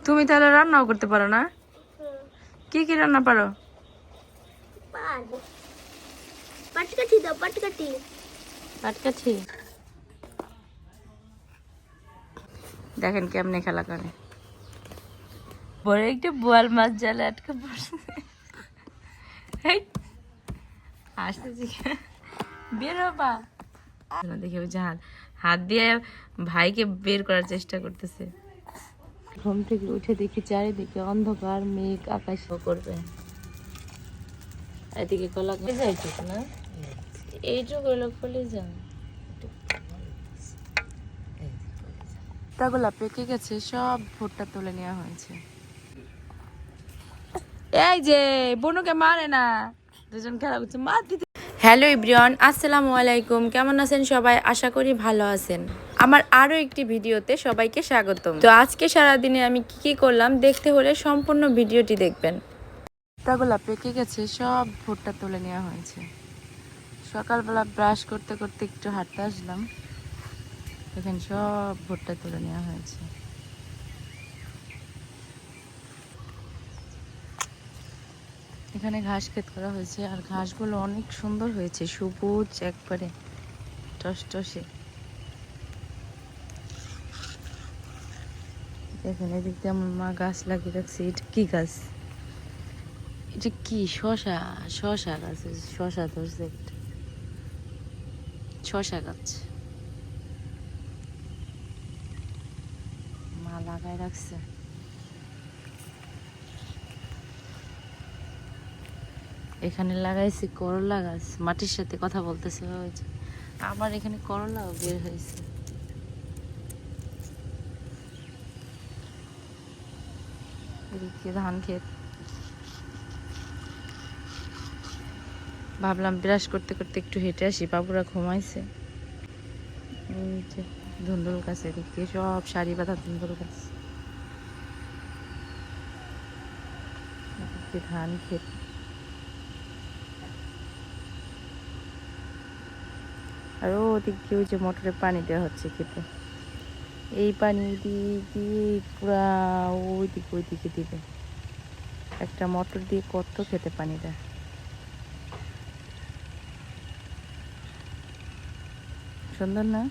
তুমি তাহলে রান্নাও করতে পারো না? কি কি রান্না পারো? পাটকাঠি দাও, পাটকাঠি। পাটকাঠি দেখেন কেমনে খেলা করে। বড় একটা বোয়াল মাছ জালে আটকে পড়ছে। আসতেছি বের হবা দেখে ওই যে হাত দিয়ে ভাইকে বের করার চেষ্টা করতেছে। ঘুম থেকে উঠে দেখি চারিদিকে অন্ধকার, মেঘ আকাশ করবে। এদিকে কলা যাইছিস না, এইটুকু হলো কলিজা। ভুট্টাগুলা পেকে গেছে, সব ভুট্টা তুলে নেওয়া হয়েছে। এই যে বনুকে মারে না, দুজন খেলা করছে, মার দিতে। হ্যালো এভরিওয়ান, আসসালামু আলাইকুম। কেমন আছেন সবাই? আশা করি ভালো আছেন। আমার আরো একটি ভিডিওতে সবাইকে স্বাগতম। তো আজকে সারাদিনে আমি কি কি করলাম দেখতে হলে সম্পূর্ণ ভিডিওটি দেখবেন। ভুট্টাগুলা পেকে গেছে, সব ভুট্টা তুলে নেওয়া হয়েছে। সকালবেলা ব্রাশ করতে করতে একটু হাঁটতে আসলাম, দেখেন সব ভুট্টা তুলে নেওয়া হয়েছে। এখানে ঘাস ক্ষেত করা হয়েছে, আর ঘাসগুলো অনেক সুন্দর হয়েছে, সবুজ একবারে টসটসে। দেখেন এদিক দিয়ে আমার মা গাছ লাগিয়ে রাখছে। এটা কি গাছ? এটা কি? শশা। শশা গাছ, শশা ধরছে একটা, শশা গাছ মা লাগাই রাখছে। এখানে লাগাইছি করলা গাছ, মাটির সাথে কথা বলতেছে। আবার এখানে করলাও বের হয়েছে। এদিকে ধান ক্ষেত। ভাবলাম ব্রাশ করতে করতে একটু হেঁটে আসি, বাবুরা ঘুমাইছে। ধুন্দুল গাছ, এদিকে সব সারি বাঁধা ধুন্দুল গাছ। ধান ক্ষেত। আর ওদিকে ওই যে মোটরে পানি দেওয়া হচ্ছে খেতে। এই পানি দিয়ে দিয়ে পুরা ওইদিকে দিবে। একটা মোটর দিয়ে কত খেতে পানি দেয়। সুন্দর না?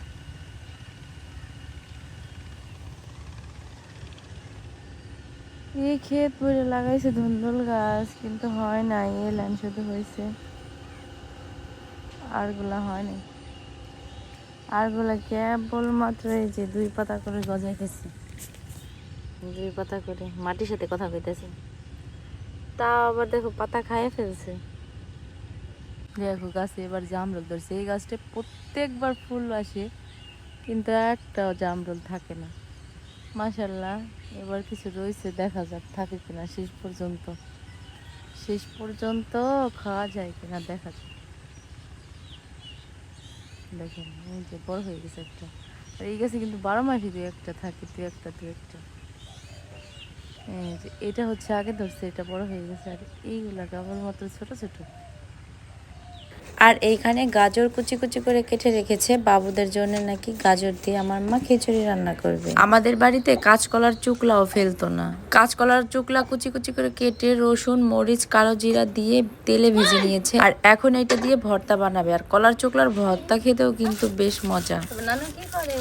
এই ক্ষেত ভরে লাগাইছে ধুন্দুল গাছ, কিন্তু হয় না। এই লাইন শুধু হয়েছে, আরগুলা হয়নি। আরগুলা কেবলমাত্র এই যে 2 পাতা করে গজাইতেছে, 2 পাতা করে মাটির সাথে কথা কইতেছে। তা আবার দেখো পাতা খাইয়ে ফেলছে। দেখো গাছে এবার জামরুল ধরছে। এই গাছটা প্রত্যেকবার ফুল আসে, কিন্তু একটাও জামরুল থাকে না। মাশাল্লাহ, এবার কিছু রয়েছে, দেখা যাক থাকে কিনা শেষ পর্যন্ত। শেষ পর্যন্ত খাওয়া যায় কিনা দেখা যাক। দেখেন এই যে বড় হয়ে গেছে একটা। আর এই গাছে কিন্তু 12 মাসই 2-1টা থাকে, 2-1টা। এই যে এটা হচ্ছে আগে ধরছে, এটা বড় হয়ে গেছে। আর এইগুলা কেবলমাত্র ছোট ছোট। আর এইখানে গাজর কুচি কুচি করে কেটে রেখেছে, বাবুদের জন্য নাকি গাজর দিয়ে আমার মা খিচুড়ি রান্না করবে। আমাদের বাড়িতে কাঁচকলার চুকলাও ফেলতো না। কাঁচকলার চুকলা কুচি কুচি করে কেটে রসুন, মরিচ, কালো জিরা দিয়ে তেলে ভেজে নিয়েছে। আর এখন এটা দিয়ে ভর্তা বানাবে। আর কলার চুকলার ভর্তা খেতেও কিন্তু বেশ মজা। নানু কি করে?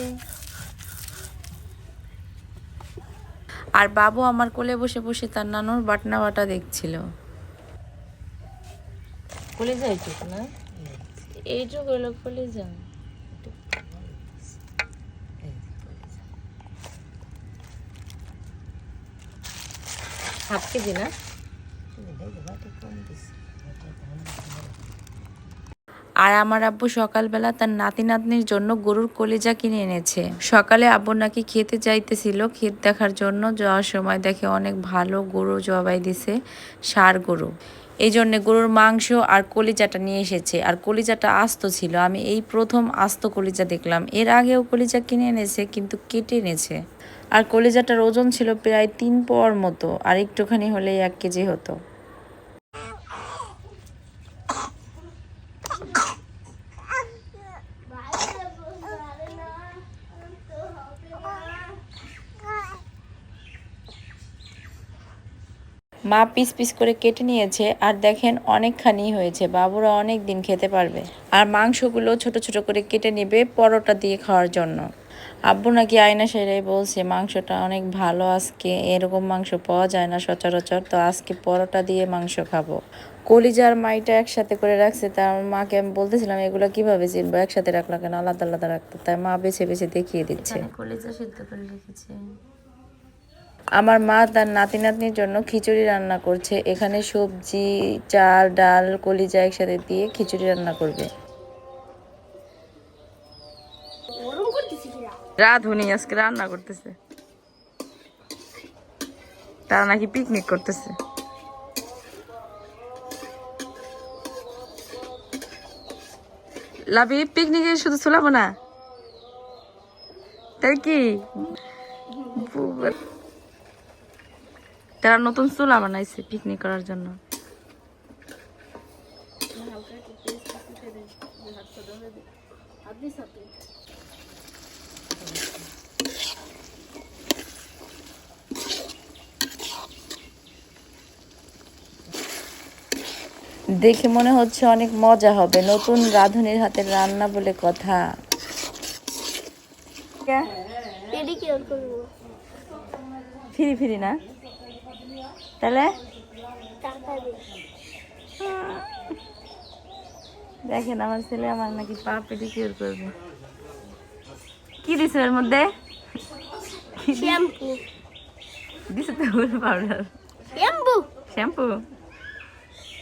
আর বাবু আমার কোলে বসে বসে তার নানুর বাটনা বাটা দেখছিল। কোলে যাইছিস না? এইটুকু হলো কোলে যা। হাফ কেজি না? আর আমার আব্বু সকালবেলা তার নাতি নাতনির জন্য গরুর কলিজা কিনে এনেছে। সকালে আব্বু নাকি খেতে চাইতেছিল, ক্ষেত দেখার জন্য যাওয়ার সময় দেখে অনেক ভালো গরু জবাই দিছে, ষাঁড় গরু। এই জন্য গরুর মাংস আর কলিজাটা নিয়ে এসেছে। আর কলিজাটা আস্ত ছিল, আমি এই প্রথম আস্ত কলিজা দেখলাম। এর আগেও কলিজা কিনে এনেছে, কিন্তু কেটে এনেছে। আর কলিজাটার ওজন ছিল প্রায় 3 পর মতো, আর একটুখানি হলেই 1 কেজি হতো। মা পিস পিস করে কেটে নিয়েছে আর দেখেন অনেকখানি হয়েছে, বাবুরা অনেক দিন খেতে পারবে। আর মাংসগুলো ছোট ছোট করে কেটে নেবে পরোটা দিয়ে খাওয়ার জন্য। আব্বু নাকি আয়না সেরাই বলছে মাংসটা অনেক ভালো, আজকে এরকম মাংস পাওয়া যায় না সচরাচর, তো আজকে পরোটা দিয়ে মাংস খাবো। কলিজার মাইটা একসাথে করে রাখছে, তার মাকে আমি বলতেছিলাম এগুলো কিভাবে চিনবো, একসাথে রাখলা কেন, আলাদা আলাদা রাখতো, তাই মা বেছে বেছে দেখিয়ে দিচ্ছে। কলিজা সিদ্ধ করে রেখেছে। আমার মা তার নাতি নাতনির জন্য খিচুড়ি রান্না করছে। এখানে সবজি, চাল, ডাল, কলিজা একসাথে দিয়ে খিচুড়ি রান্না করবে। গরম করতেছি কিরা রাধুনি আজকে রান্না করতেছে, তারা নাকি পিকনিক করতেছে। লাভি পিকনিকে শুধু চুলাবো না, তাই কি? তারা নতুন চুলা বানাইছে পিকনিক করার জন্য। দেখে মনে হচ্ছে অনেক মজা হবে, নতুন রাঁধুনির হাতের রান্না বলে কথা। পেডিকিউর করবো। ফ্রি ফ্রি না, তাহলে টাকা দে। দেখেন আমার ছেলে আমার নাকি পা পেডিকিউর করবে। কি দিছে এর মধ্যে? শ্যাম্পু দিছে তো হুল পাউডার। শ্যাম্পু শ্যাম্পু,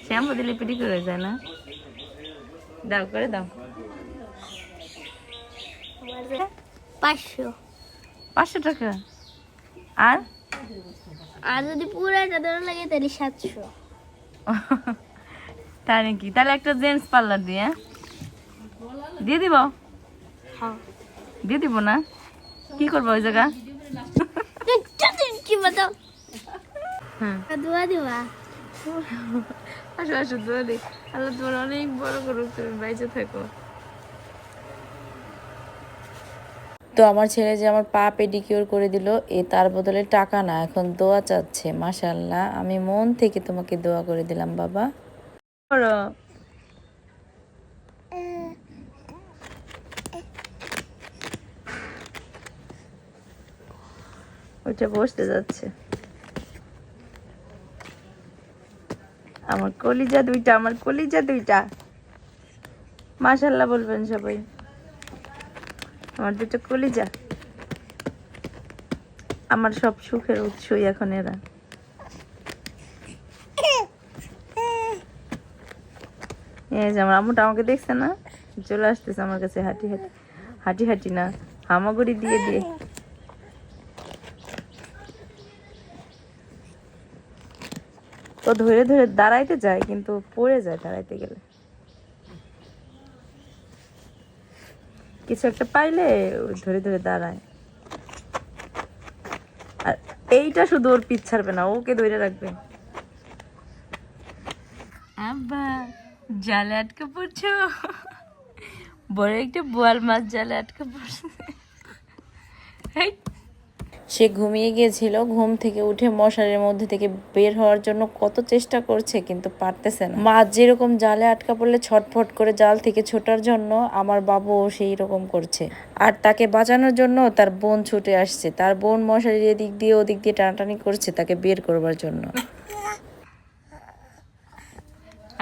শ্যাম্পু দিলে পেডিকিউর হয়ে যায় না? দাও করে দাও। 500। 500 টাকা। আর আর যদি পুরাটা ধরে লাগে তাহলে 700। তাই নাকি? তাহলে একটা জেন্টস পার্লার দিয়ে দিব। হ্যাঁ দিয়ে দিব না, কি করবো ওই জায়গা? কি বাতাও হ্যাঁ দোয়া দিবা। আসো আসো দোয়া দিই, আল্লাহ তোমার অনেক বড় করুক, তুমি বাইচে থাকো। তো আমার ছেলে যে আমার পা পেডিকিউর করে দিল, তার বদলে টাকা না, এখন দোয়া চাচ্ছে। মাশাআল্লাহ, আমি মন থেকে তোমাকে দোয়া করে দিলাম বাবা। করো ওইটা বসতে যাচ্ছে। আমার কলিজা দুইটা, আমার কলিজা দুইটা। মাশাআল্লাহ বলবেন সবাই, আমার দুটো কলিজা, আমার সব সুখের উৎসই এখন এরা। এই যে আমার আম্মুটা আমাকে দেখছে না, চলে আসতেছে আমার কাছে হাঁটি হাঁটি, হাঁটি হাঁটি না, হামাগুড়ি দিয়ে দিয়ে। ও ধরে ধরে দাঁড়াইতে যায় কিন্তু পড়ে যায় দাঁড়াইতে গেলে। কিছু একটা পাইলে ও ধরে ধরে দাঁড়ায়। আর এইটা শুধু ওর পিছ ছাড়বে না, ওকে ধরে রাখবে। আব্বা জালে আটকে পড়ছো, বড় একটা বোয়াল মাছ জালে আটকে পড়ছে। সে ঘুমিয়ে গিয়েছিল, ঘুম থেকে উঠে মশারির মধ্যে থেকে বের হওয়ার জন্য কত চেষ্টা করছে কিন্তু পারতেছে না। মাছ যেরকম জালে আটকা পড়লে ছটফট করে জাল থেকে ছোটার জন্য আমার বাবুও সেই রকম করছে। আর তাকে বাঁচানোর জন্য তার বোন ছুটে আসছে, তার বোন মশারির এদিক দিয়ে ওদিক দিয়ে টানাটানি করছে তাকে বের করবার জন্য।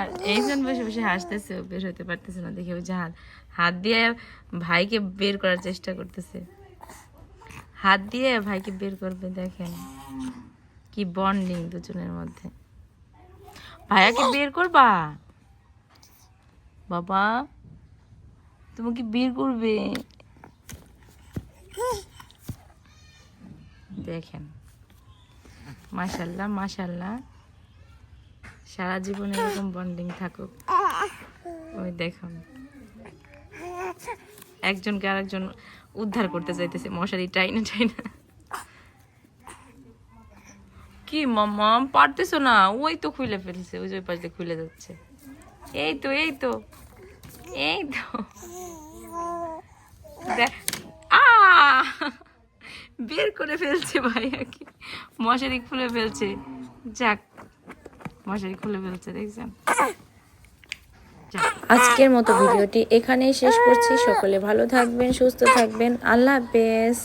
আর এইজন বসে বসে হাসতেছে, ও বের হতে পারতেছে না দেখে, ওই যে হাত দিয়ে ভাইকে বের করার চেষ্টা করতেছে, হাত দিয়ে ভাইকে বের করবে। দেখেন কি বন্ডিং দুজনের মধ্যে। ভাইয়াকে বের করবা বাবা, তুমি কি বের করবে? দেখেন মাশাআল্লাহ মাশাআল্লাহ, সারা জীবন এরকম বন্ডিং থাকুক। ওই দেখুন একজনকে আরেকজন উদ্ধার করতে চাইতেছে মশারি টাইনা টাইনা। কি মাম্মা পারতেছো না? ওই তো খুলে ফেলছে, ওই যে পাশে খুলে যাচ্ছে। এই তো এই তো এই তো আ বের করে ফেলছে ভাইয়াকে, মশারি খুলে ফেলছে। যাক মশারি খুলে ফেলছে, দেখছেন? আজকের মতো ভিডিওটি এখানেই শেষ করছি। সকলে ভালো থাকবেন, সুস্থ থাকবেন। আল্লাহ হাফেজ।